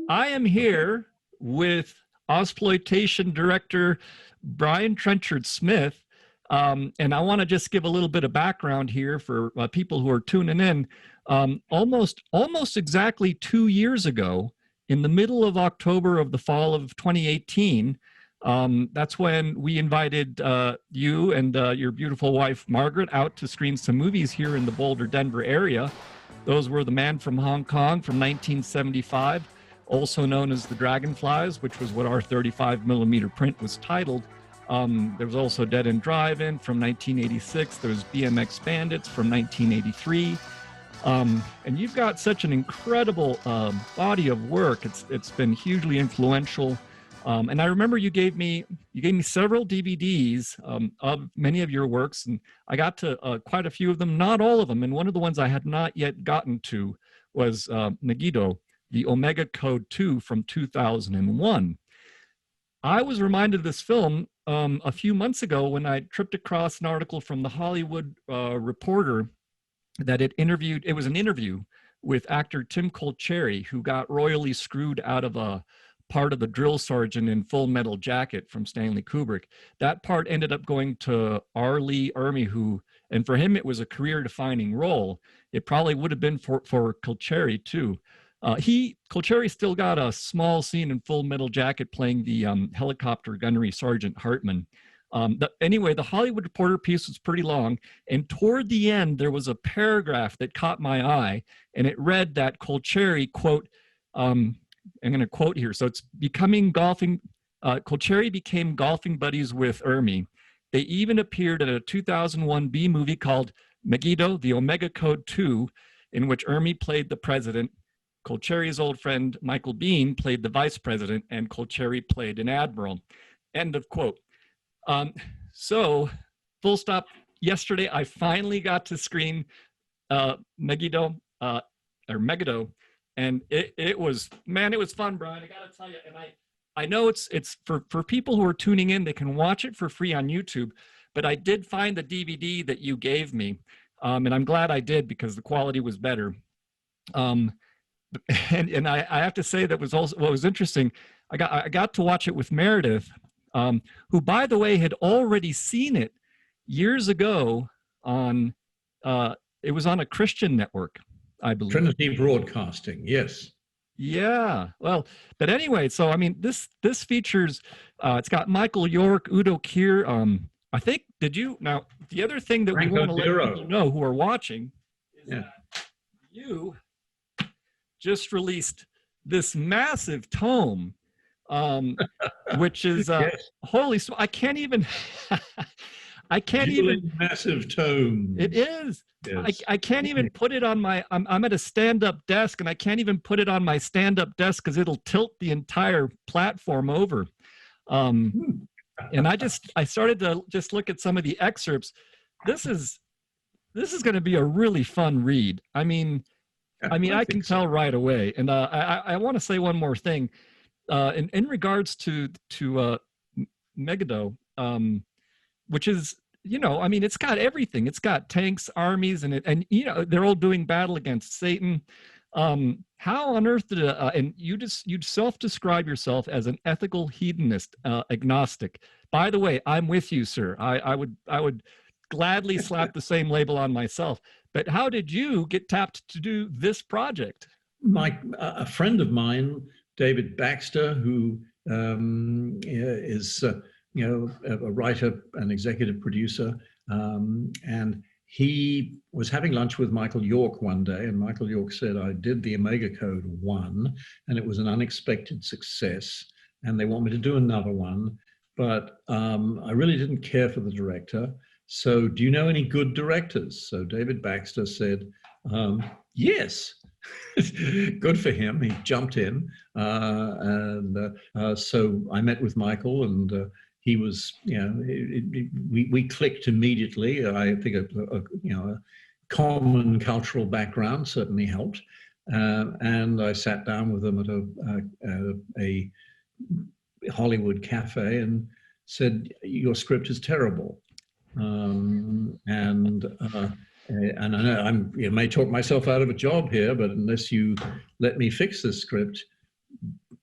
I am here with Oz-ploitation director Brian Trenchard-Smith, and I want to just give a little bit of background here for people who are tuning in. Almost exactly 2 years ago, in the middle of October of the fall of 2018, that's when we invited you and your beautiful wife, Margaret, out to screen some movies here in the Boulder, Denver area. Those were The Man from Hong Kong from 1975, also known as The Dragonflies, which was what our 35mm print was titled. There was also Dead End Drive-In from 1986. There was BMX Bandits from 1983. And you've got such an incredible body of work. It's been hugely influential. And I remember you gave me several DVDs of many of your works, and I got to quite a few of them, not all of them. And one of the ones I had not yet gotten to was Megiddo, the Omega Code 2 from 2001. I was reminded of this film a few months ago when I tripped across an article from The Hollywood Reporter that it was an interview with actor Tim Colcheri, who got royally screwed out of a part of the drill sergeant in Full Metal Jacket from Stanley Kubrick. That part ended up going to R. Lee Ermey, and for him it was a career-defining role. It probably would have been for Colcheri too. Colcheri still got a small scene in Full Metal Jacket playing the helicopter gunnery Sergeant Hartman. Anyway, the Hollywood Reporter piece was pretty long, and toward the end there was a paragraph that caught my eye, and it read that Colcheri, quote, I'm going to quote here, so it's Colcheri became golfing buddies with Ermey. They even appeared in a 2001 B movie called Megiddo, the Omega Code 2, in which Ermey played the president, Colcheri's old friend Michael Biehn played the vice president, and Colcheri played an admiral. End of quote. So, full stop. Yesterday, I finally got to screen Megiddo, and it was fun, Brian. I gotta tell you, and I know it's for people who are tuning in, they can watch it for free on YouTube, but I did find the DVD that you gave me, and I'm glad I did because the quality was better. And I have to say that was also what was interesting. I got to watch it with Meredith, who, by the way, had already seen it years ago on it was on a Christian network, I believe. Trinity Broadcasting, yes. Yeah. Well, but anyway, so I mean, this features it's got Michael York, Udo Kier. I think now the other thing that we want to let people know who are watching is that you just released this massive tome, which is holy. So I can't even. Massive tome. It is. Yes. I can't even put it on my. I'm at a stand-up desk, and I can't even put it on my stand-up desk because it'll tilt the entire platform over. And I started to just look at some of the excerpts. This is going to be a really fun read. I mean, I can tell right away. And I want to say one more thing, in regards to Megiddo, which is, I mean, it's got everything. It's got tanks, armies, and they're all doing battle against Satan. How on earth did and you'd self-describe yourself as an ethical hedonist, agnostic. By the way, I'm with you, sir. I would gladly slap the same label on myself. But how did you get tapped to do this project? A friend of mine, David Baxter, who is a writer and executive producer, and he was having lunch with Michael York one day, and Michael York said, I did the Omega Code 1, and it was an unexpected success, and they want me to do another one, but I really didn't care for the director. So do you know any good directors? So David Baxter said, yes. Good for him. He jumped in. So I met with Michael, and he was, we clicked immediately. I think a common cultural background certainly helped. And I sat down with him at a Hollywood cafe and said, your script is terrible. and I know I may talk myself out of a job here, but unless you let me fix this script,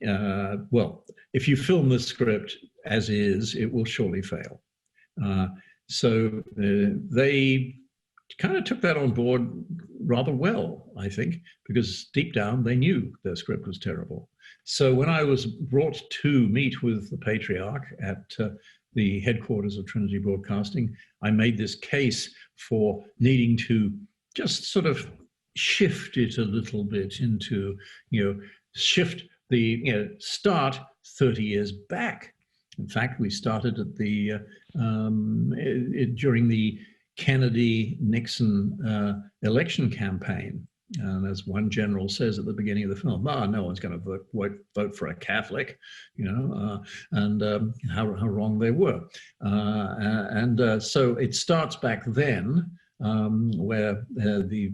well, if you film the script as is, it will surely fail. So they kind of took that on board rather well, I think, because deep down they knew their script was terrible. So when I was brought to meet with the Patriarch at the headquarters of Trinity Broadcasting, I made this case for needing to just sort of shift it a little bit into, shift the, start 30 years back. In fact, we started at the, during the Kennedy-Nixon election campaign. And as one general says at the beginning of the film, no one's going to vote for a Catholic, and how wrong they were. So it starts back then, where the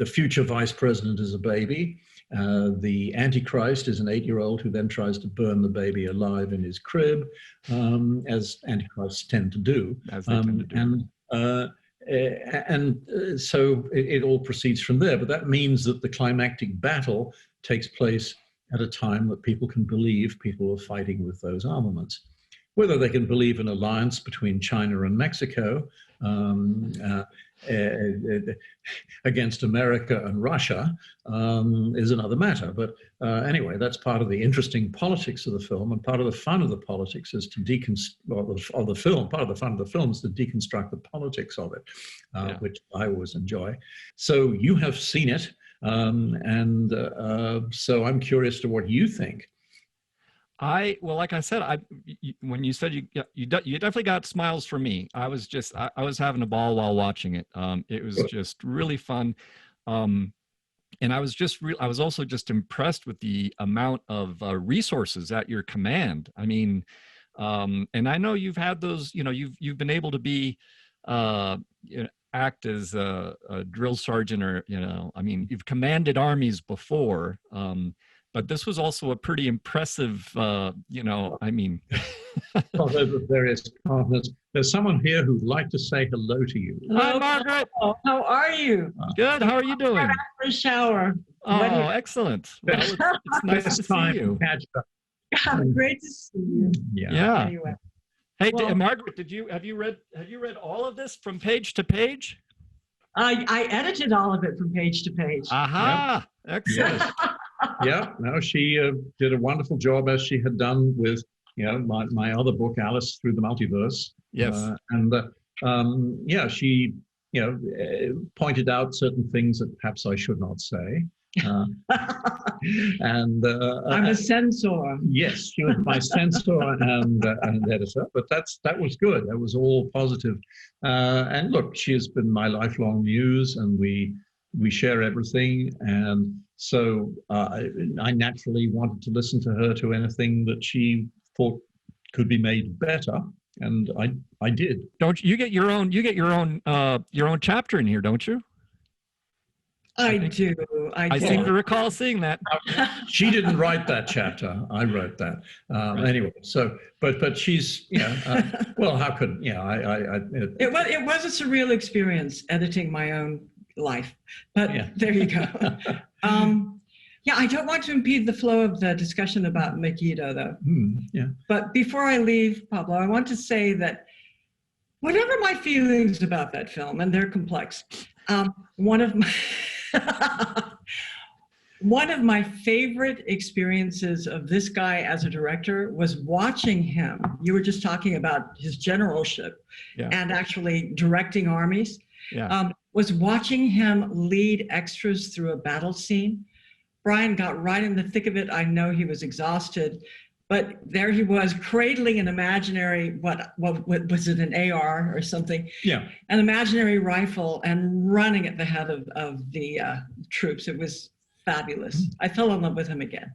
future vice president is a baby. The Antichrist is an 8-year-old who then tries to burn the baby alive in his crib, as Antichrists tend to do. So it all proceeds from there. But that means that the climactic battle takes place at a time that people can believe people are fighting with those armaments. Whether they can believe an alliance between China and Mexico against America and Russia is another matter. But anyway, that's part of the interesting politics of the film, and part of the fun of the politics is to part of the fun of the film is to deconstruct the politics of it, which I always enjoy. So you have seen it, so I'm curious to what you think. Well, like I said, when you said you definitely got smiles from me. I was having a ball while watching it. It was just really fun, and I was also just impressed with the amount of resources at your command. I mean, and I know you've had those. You've been able to be act as a drill sergeant, or I mean, you've commanded armies before. But this was also a pretty impressive, I mean. Over various partners. There's someone here who'd like to say hello to you. Hi, Margaret. How are you? Good. How are you doing? Right after a shower. Oh, excellent. Well, it's nice to see you. Great to see you. Yeah. Anyway. Hey, Margaret, have you read all of this from page to page? I edited all of it from page to page. Aha! Yep. Excellent. Yeah, no, she did a wonderful job, as she had done with my other book, Alice Through the Multiverse. Yes. She pointed out certain things that perhaps I should not say. I'm a censor. Yes, she was my censor and editor, but that was good. That was all positive. And look, she has been my lifelong muse, and we share everything. And so I naturally wanted to listen to her to anything that she thought could be made better, and I did. Don't you get your own chapter in here, don't you? I do. I seem to recall seeing that. She didn't write that chapter. I wrote that. Right. Anyway, so but she's well, how could it was a surreal experience editing my own life, but there you go. I don't want to impede the flow of the discussion about Megiddo, though. But before I leave, Pablo, I want to say that whatever my feelings about that film, and they're complex, one of my favorite experiences of this guy as a director was watching him. You were just talking about his generalship and actually directing armies. Was watching him lead extras through a battle scene. Brian got right in the thick of it. I know he was exhausted, but there he was cradling an imaginary, what was it, an AR or something? Yeah. An imaginary rifle and running at the head of the troops. It was fabulous. I fell in love with him again.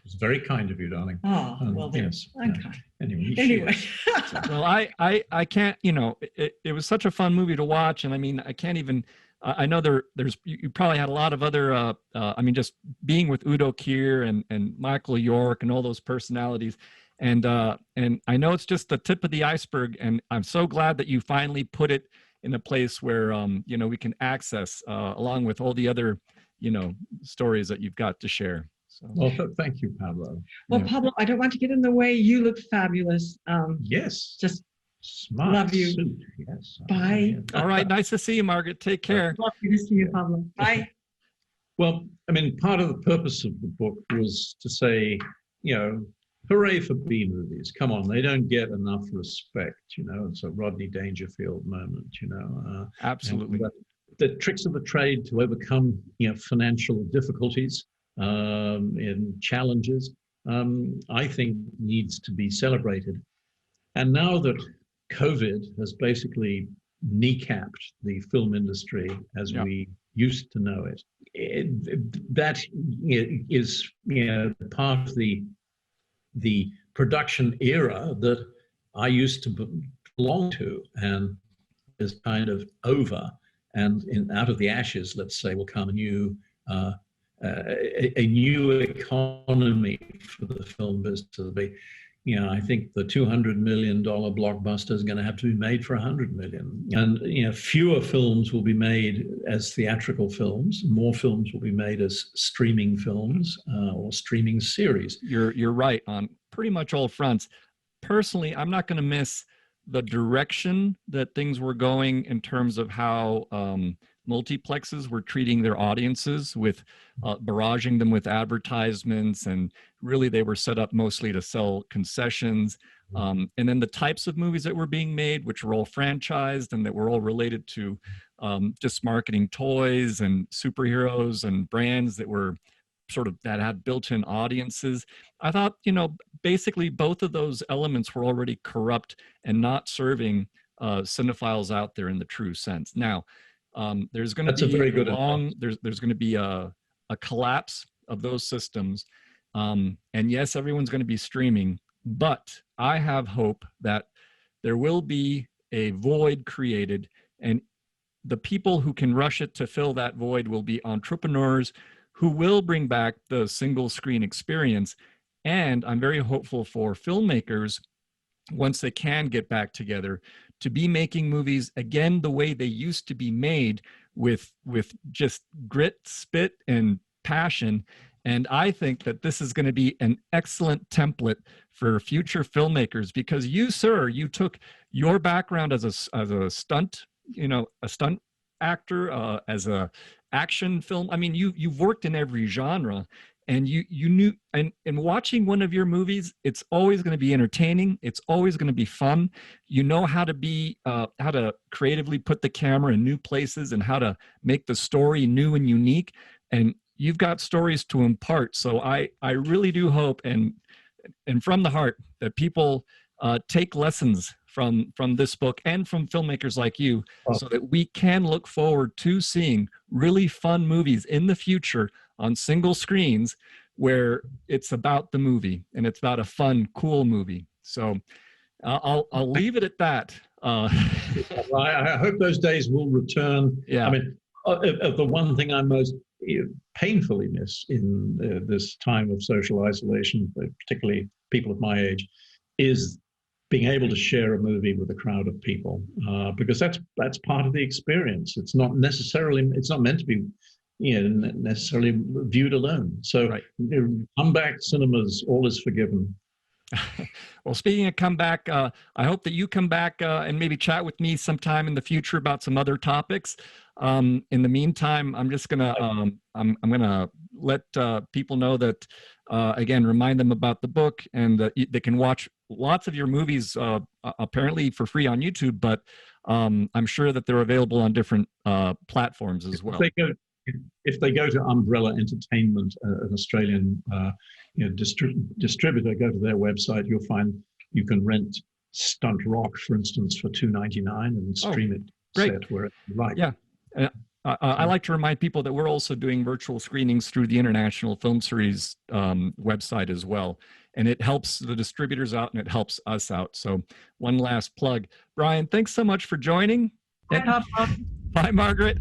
It's very kind of you, darling. Oh, well, yes. I'm kind. Anyway. Well, I can't, it was such a fun movie to watch. And I mean, I can't even, I know you probably had a lot of other, just being with Udo Kier and Michael York and all those personalities. And I know it's just the tip of the iceberg, and I'm so glad that you finally put it in a place where we can access along with all the other stories that you've got to share. So. Well, thank you, Pablo. Well, Pablo, I don't want to get in the way. You look fabulous. Yes. Just smart. Love you. Suit. Yes. Bye. All right. Nice to see you, Margaret. Take care. Lovely to see you, Pablo. Bye. Well, I mean, part of the purpose of the book was to say, hooray for B movies. Come on, they don't get enough respect. It's a Rodney Dangerfield moment. Absolutely. The tricks of the trade to overcome, financial difficulties and challenges, I think needs to be celebrated. And now that COVID has basically kneecapped the film industry as we used to know it, that is part of the production era that I used to belong to, and is kind of over. And out of the ashes, let's say, will come a new economy for the film business. I think the $200 million blockbuster is going to have to be made for $100 million. And, fewer films will be made as theatrical films. More films will be made as streaming films or streaming series. You're right on pretty much all fronts. Personally, I'm not going to miss the direction that things were going in terms of how multiplexes were treating their audiences with barraging them with advertisements, and really they were set up mostly to sell concessions. And then the types of movies that were being made, which were all franchised and that were all related to just marketing toys and superheroes and brands that were that had built-in audiences. I thought, basically both of those elements were already corrupt and not serving cinephiles out there in the true sense. Now, there's going to be there's going to be a collapse of those systems, and yes, everyone's going to be streaming, but I have hope that there will be a void created, and the people who can rush it to fill that void will be entrepreneurs who will bring back the single screen experience. And I'm very hopeful for filmmakers, once they can get back together, to be making movies again the way they used to be made, with just grit, spit, and passion. And I think that this is going to be an excellent template for future filmmakers, because you, sir, you took your background as a stunt, a stunt actor, as a action film. I mean, you've worked in every genre, and you knew, and watching one of your movies, it's always going to be entertaining. It's always going to be fun. You know how to creatively put the camera in new places and how to make the story new and unique. And you've got stories to impart. So I really do hope, and from the heart, that people take lessons from this book and from filmmakers like you, so that we can look forward to seeing really fun movies in the future on single screens, where it's about the movie and it's about a fun, cool movie. So I'll leave it at that. Well, I hope those days will return. Yeah. I mean, the one thing I most painfully miss in this time of social isolation, particularly people of my age, is being able to share a movie with a crowd of people, because that's part of the experience. It's not meant to be, necessarily viewed alone. So, right. Comeback cinemas, all is forgiven. Well, speaking of comeback, I hope that you come back and maybe chat with me sometime in the future about some other topics. In the meantime, I'm just gonna I'm gonna let people know that again, remind them about the book, and they can watch lots of your movies apparently for free on YouTube, but I'm sure that they're available on different platforms as well. If they go to Umbrella Entertainment, an Australian distributor, go to their website, you'll find you can rent Stunt Rock, for instance, for $2.99 and stream it set wherever you like. Yeah. I like to remind people that we're also doing virtual screenings through the International Film Series website as well. And it helps the distributors out and it helps us out. So one last plug. Brian, thanks so much for joining. Bye, Papa. Bye, Margaret.